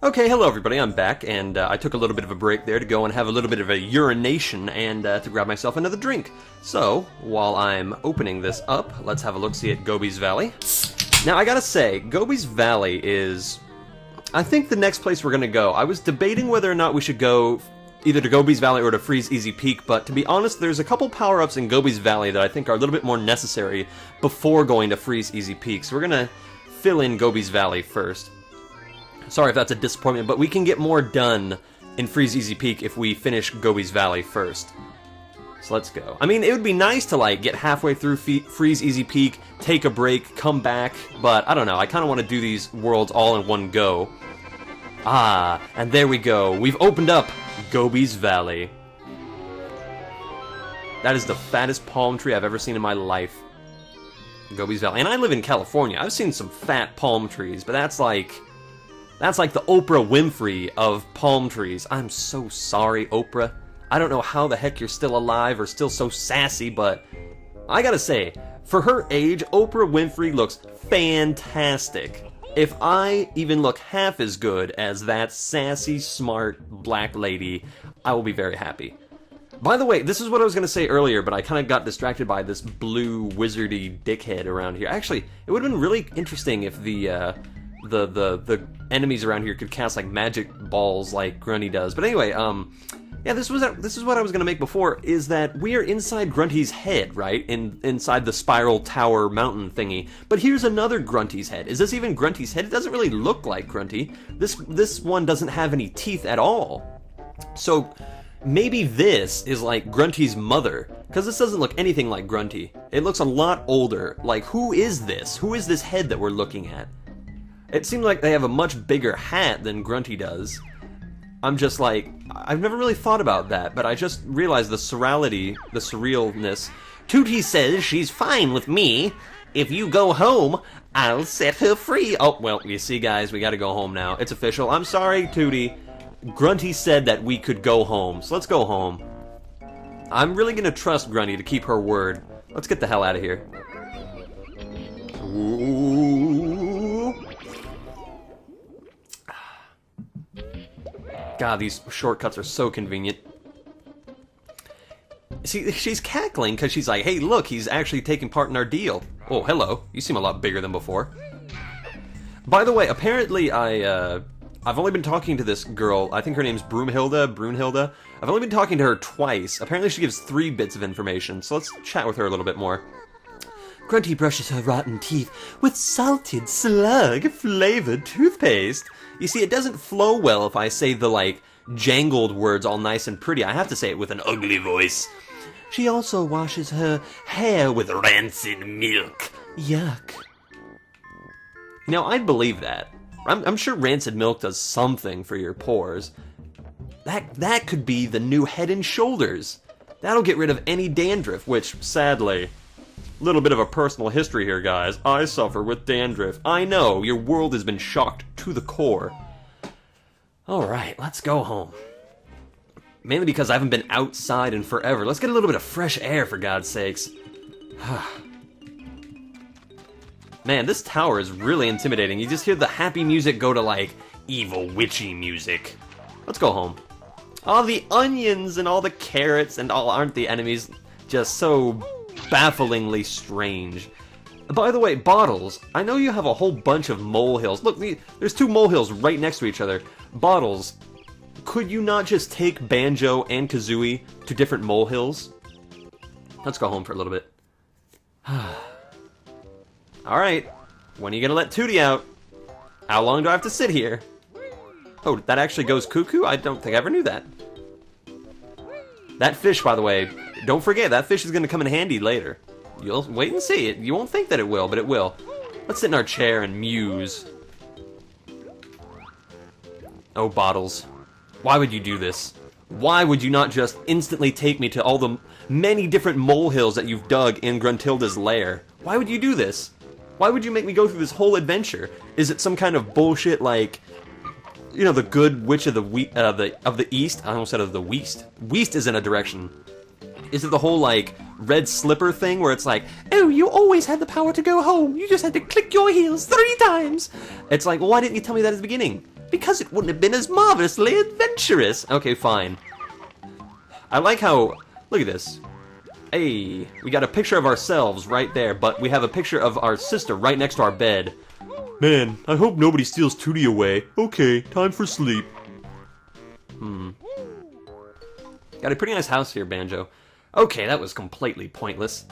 Okay, hello everybody, I'm back, and I took a little bit of a break there to go and have a little bit of a urination and to grab myself another drink. So, while I'm opening this up, let's have a look-see at Gobi's Valley. Now, I gotta say, Gobi's Valley is, I think, the next place we're gonna go. I was debating whether or not we should go either to Gobi's Valley or to Freeze Easy Peak, but to be honest, there's a couple power-ups in Gobi's Valley that I think are a little bit more necessary before going to Freeze Easy Peak, so we're gonna fill in Gobi's Valley first. Sorry if that's a disappointment, but we can get more done in Freeze Easy Peak if we finish Gobi's Valley first. So let's go. I mean, it would be nice to, like, get halfway through Freeze Easy Peak, take a break, come back, but I don't know, I kind of want to do these worlds all in one go. Ah, and there we go. We've opened up Gobi's Valley. That is the fattest palm tree I've ever seen in my life. Gobi's Valley. And I live in California. I've seen some fat palm trees, but that's like the Oprah Winfrey of palm trees. I'm so sorry, Oprah. I don't know how the heck you're still alive or still so sassy, but I gotta say, for her age, Oprah Winfrey looks fantastic. If I even look half as good as that sassy, smart, black lady, I will be very happy. By the way, this is what I was gonna say earlier, but I kind of got distracted by this blue wizardy dickhead around here. Actually, it would have been really interesting if the enemies around here could cast like magic balls like Grunty does. But anyway, yeah, this is what I was gonna make before, is that we are inside Grunty's head, right? Inside the spiral tower mountain thingy. But here's another Grunty's head. Is this even Grunty's head? It doesn't really look like Grunty. This one doesn't have any teeth at all. So maybe this is like Grunty's mother, because this doesn't look anything like Grunty. It looks a lot older. Like, who is this? Who is this head that we're looking at? It seems like they have a much bigger hat than Grunty does. I'm just like, I've never really thought about that, but I just realized the surrealness. Tootie says she's fine with me. If you go home, I'll set her free. Oh, well, you see, guys, we gotta go home now. It's official. I'm sorry, Tootie. Grunty said that we could go home, so let's go home. I'm really gonna trust Grunty to keep her word. Let's get the hell out of here. Ooh. God, these shortcuts are so convenient. See, she's cackling because she's like, hey, look, he's actually taking part in our deal. Oh, hello. You seem a lot bigger than before. By the way, apparently I've only been talking to this girl. I think her name's Brunhilde. I've only been talking to her twice. Apparently she gives 3 bits of information, so let's chat with her a little bit more. Grunty brushes her rotten teeth with salted, slug-flavored toothpaste. You see, it doesn't flow well if I say the, like, jangled words all nice and pretty. I have to say it with an ugly voice. She also washes her hair with rancid milk. Yuck. You know, I'd believe that. I'm sure rancid milk does something for your pores. That could be the new Head and Shoulders. That'll get rid of any dandruff, which, sadly... Little bit of a personal history here, guys. I suffer with dandruff. I know, your world has been shocked to the core. Alright, let's go home. Mainly because I haven't been outside in forever. Let's get a little bit of fresh air, for God's sakes. Man, this tower is really intimidating. You just hear the happy music go to, like, evil witchy music. Let's go home. All the onions and all the carrots and all aren't the enemies just so... bafflingly strange. By the way, Bottles, I know you have a whole bunch of molehills. Look, there's 2 molehills right next to each other. Bottles, could you not just take Banjo and Kazooie to different molehills? Let's go home for a little bit. Alright, when are you gonna let Tootie out? How long do I have to sit here? Oh, that actually goes cuckoo? I don't think I ever knew that. That fish, by the way, don't forget, that fish is going to come in handy later. You'll wait and see. You won't think that it will, but it will. Let's sit in our chair and muse. Oh, Bottles. Why would you do this? Why would you not just instantly take me to all the many different molehills that you've dug in Gruntilda's lair? Why would you do this? Why would you make me go through this whole adventure? Is it some kind of bullshit like... You know, the good witch of the east? I almost said of the west. West is in a direction. Is it the whole, like, red slipper thing where it's like, oh, you always had the power to go home. You just had to click your heels 3 times. It's like, why didn't you tell me that at the beginning? Because it wouldn't have been as marvelously adventurous. Okay, fine. I like how, look at this. Hey, we got a picture of ourselves right there, but we have a picture of our sister right next to our bed. Man, I hope nobody steals Tootie away. Okay, time for sleep. Got a pretty nice house here, Banjo. Okay, that was completely pointless.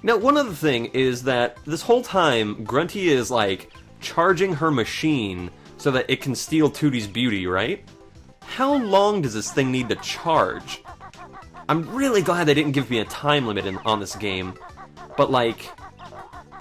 Now, one other thing is that this whole time, Grunty is, like, charging her machine so that it can steal Tootie's beauty, right? How long does this thing need to charge? I'm really glad they didn't give me a time limit on this game. But, like,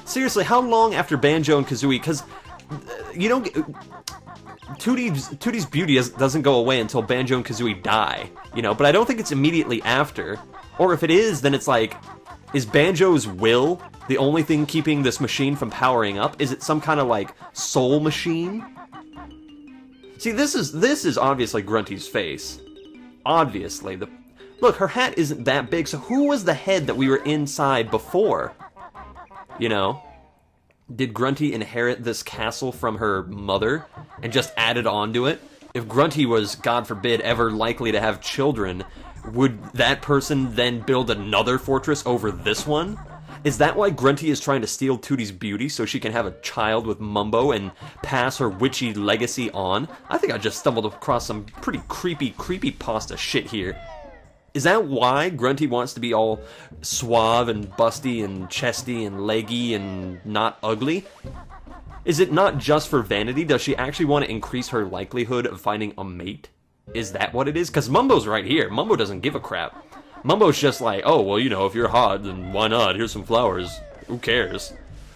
seriously, how long after Banjo and Kazooie? Because you don't get... Tootie's beauty doesn't go away until Banjo and Kazooie die, you know, but I don't think it's immediately after. Or if it is, then it's like, is Banjo's will the only thing keeping this machine from powering up? Is it some kind of, like, soul machine? See, this is obviously Grunty's face. Obviously. Look, her hat isn't that big, so who was the head that we were inside before? You know? Did Grunty inherit this castle from her mother and just added on to it? If Grunty was, God forbid, ever likely to have children, would that person then build another fortress over this one? Is that why Grunty is trying to steal Tootie's beauty so she can have a child with Mumbo and pass her witchy legacy on? I think I just stumbled across some pretty creepy pasta shit here. Is that why Grunty wants to be all suave and busty and chesty and leggy and not ugly? Is it not just for vanity? Does she actually want to increase her likelihood of finding a mate? Is that what it is? Because Mumbo's right here. Mumbo doesn't give a crap. Mumbo's just like, oh, well, you know, if you're hot, then why not? Here's some flowers. Who cares?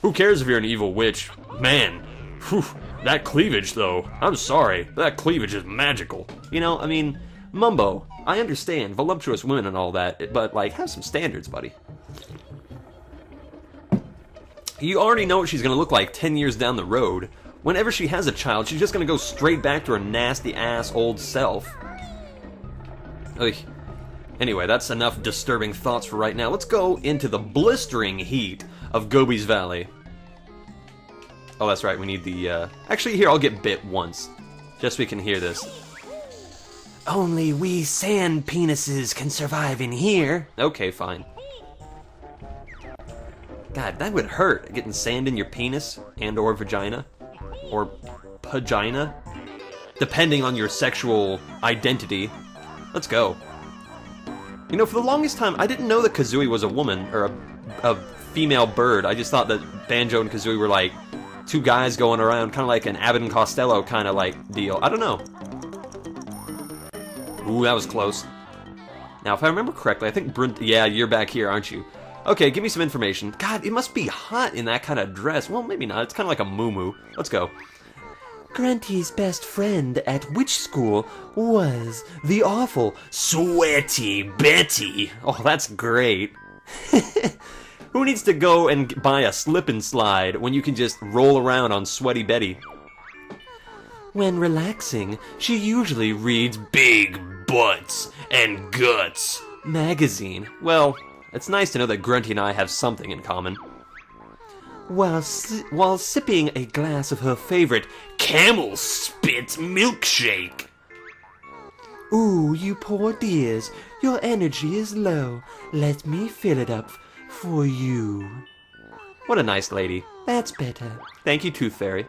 Who cares if you're an evil witch? Man, whew, that cleavage, though. I'm sorry. That cleavage is magical. You know, I mean, Mumbo, I understand, voluptuous women and all that, but, like, have some standards, buddy. You already know what she's gonna look like 10 years down the road. Whenever she has a child, she's just gonna go straight back to her nasty-ass old self. Ugh. Anyway, that's enough disturbing thoughts for right now. Let's go into the blistering heat of Gobi's Valley. Oh, that's right, we need the, Actually, here, I'll get bit once. Just so we can hear this. Only we sand penises can survive in here. Okay, fine. God, that would hurt, getting sand in your penis and or vagina. Or pagina. Depending on your sexual identity. Let's go. You know, for the longest time, I didn't know that Kazooie was a woman, or a female bird. I just thought that Banjo and Kazooie were like 2 guys going around, kind of like an Abbott and Costello kind of like deal. I don't know. Ooh, that was close. Now, if I remember correctly, I think yeah, you're back here, aren't you? Okay, give me some information. God, it must be hot in that kind of dress. Well, maybe not. It's kind of like a muumuu. Let's go. Grunty's best friend at which school was the awful Sweaty Betty. Oh, that's great. Who needs to go and buy a slip and slide when you can just roll around on Sweaty Betty? When relaxing, she usually reads Big Butts and Guts magazine. Well, it's nice to know that Grunty and I have something in common. While sipping a glass of her favorite Camel Spit milkshake. Ooh, you poor dears, your energy is low. Let me fill it up for you. What a nice lady. That's better. Thank you, Tooth Fairy.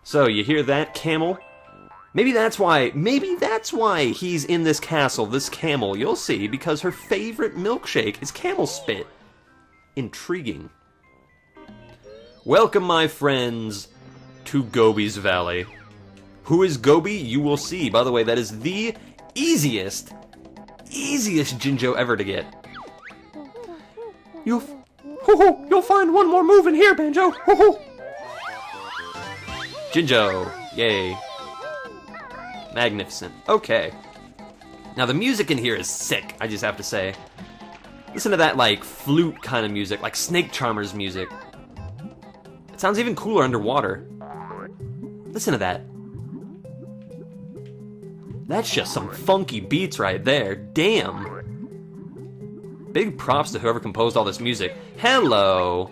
So, you hear that, Camel? Maybe that's why he's in this castle, this camel. You'll see, because her favorite milkshake is camel spit. Intriguing. Welcome, my friends, to Gobi's Valley. Who is Gobi? You will see. By the way, that is the easiest Jinjo ever to get. You'll find one more move in here, Banjo. Jinjo, yay. Magnificent. Okay. Now the music in here is sick, I just have to say. Listen to that, like, flute kind of music, like Snake Charmer's music. It sounds even cooler underwater. Listen to that. That's just some funky beats right there. Damn. Big props to whoever composed all this music. Hello!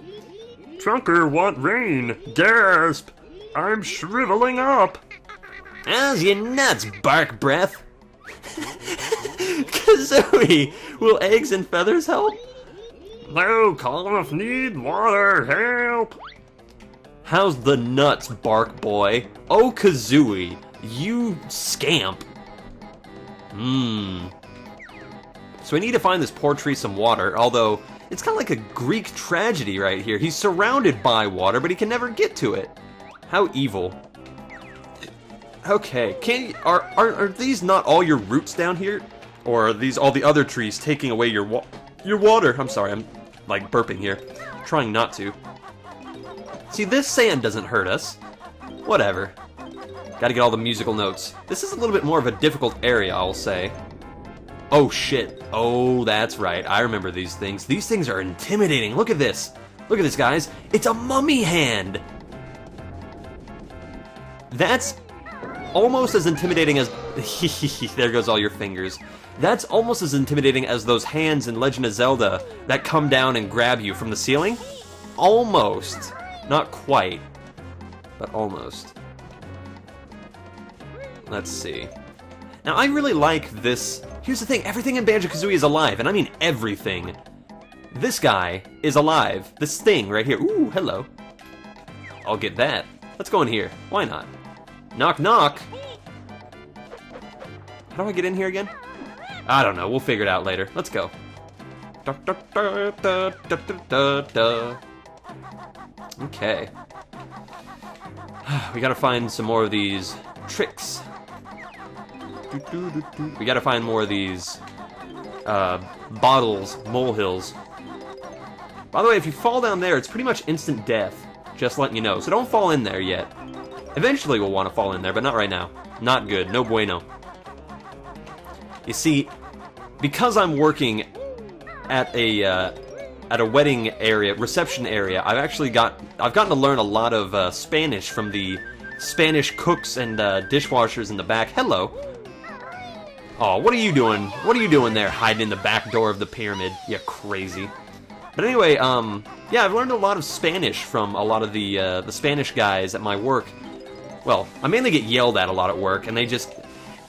Trunker want rain. Gasp! I'm shriveling up. How's your nuts, bark breath? Kazooie! Will eggs and feathers help? No, cough, need water, help. How's the nuts, bark boy? Oh, Kazooie, you scamp. So we need to find this poor tree some water, although it's kind of like a Greek tragedy right here. He's surrounded by water, but he can never get to it. How evil. Okay, are these not all your roots down here? Or are these all the other trees taking away your water? I'm sorry, I'm like burping here. Trying not to. See, this sand doesn't hurt us. Whatever. Gotta get all the musical notes. This is a little bit more of a difficult area, I'll say. Oh shit. Oh, that's right. I remember these things. These things are intimidating. Look at this. Look at this, guys. It's a mummy hand. That's almost as intimidating as... There goes all your fingers. That's almost as intimidating as those hands in Legend of Zelda that come down and grab you from the ceiling. Almost. Not quite, but almost. Let's see. Now, I really like this. Here's the thing, everything in Banjo Kazooie is alive, and I mean everything. This guy is alive. This thing right here. Ooh, hello. I'll get that. Let's go in here. Why not? Knock, knock. How do I get in here again? I don't know. We'll figure it out later. Let's go. Okay. We gotta find some more of these tricks. We gotta find more of these bottles, molehills. By the way, if you fall down there, it's pretty much instant death. Just letting you know. So don't fall in there yet. Eventually we'll want to fall in there, but not right now. Not good. No bueno. You see, because I'm working at a wedding area, reception area, I've gotten to learn a lot of Spanish from the Spanish cooks and dishwashers in the back. Hello. Oh, what are you doing? What are you doing there, hiding in the back door of the pyramid? You crazy. But anyway, yeah, I've learned a lot of Spanish from a lot of the Spanish guys at my work. Well, I mainly get yelled at a lot at work, and they just...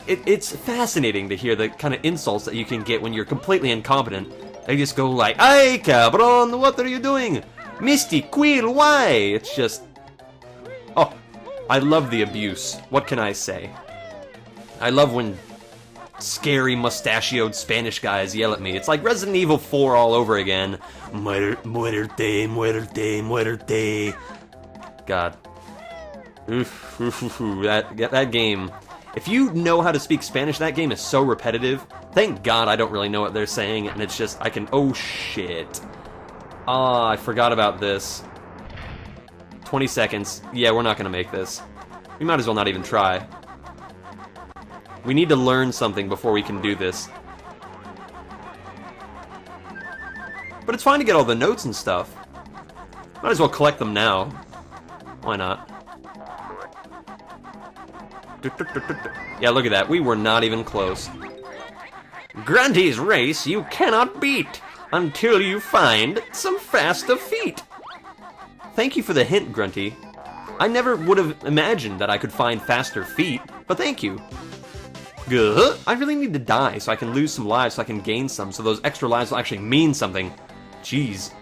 It's fascinating to hear the kind of insults that you can get when you're completely incompetent. They just go like, "Ay, cabron, what are you doing? Misty, Quill, why?" It's just... Oh, I love the abuse. What can I say? I love when scary, mustachioed Spanish guys yell at me. It's like Resident Evil 4 all over again. Muerte, muerte, muerte. God. That game... If you know how to speak Spanish, that game is so repetitive. Thank God I don't really know what they're saying, and it's just, I can... Oh, shit. Ah, I forgot about this. 20 seconds. Yeah, we're not gonna make this. We might as well not even try. We need to learn something before we can do this. But it's fine to get all the notes and stuff. Might as well collect them now. Why not? Yeah, look at that. We were not even close. Grunty's race you cannot beat until you find some faster feet. Thank you for the hint, Grunty. I never would have imagined that I could find faster feet, but thank you. Good. I really need to die so I can lose some lives so I can gain some, so those extra lives will actually mean something. Jeez.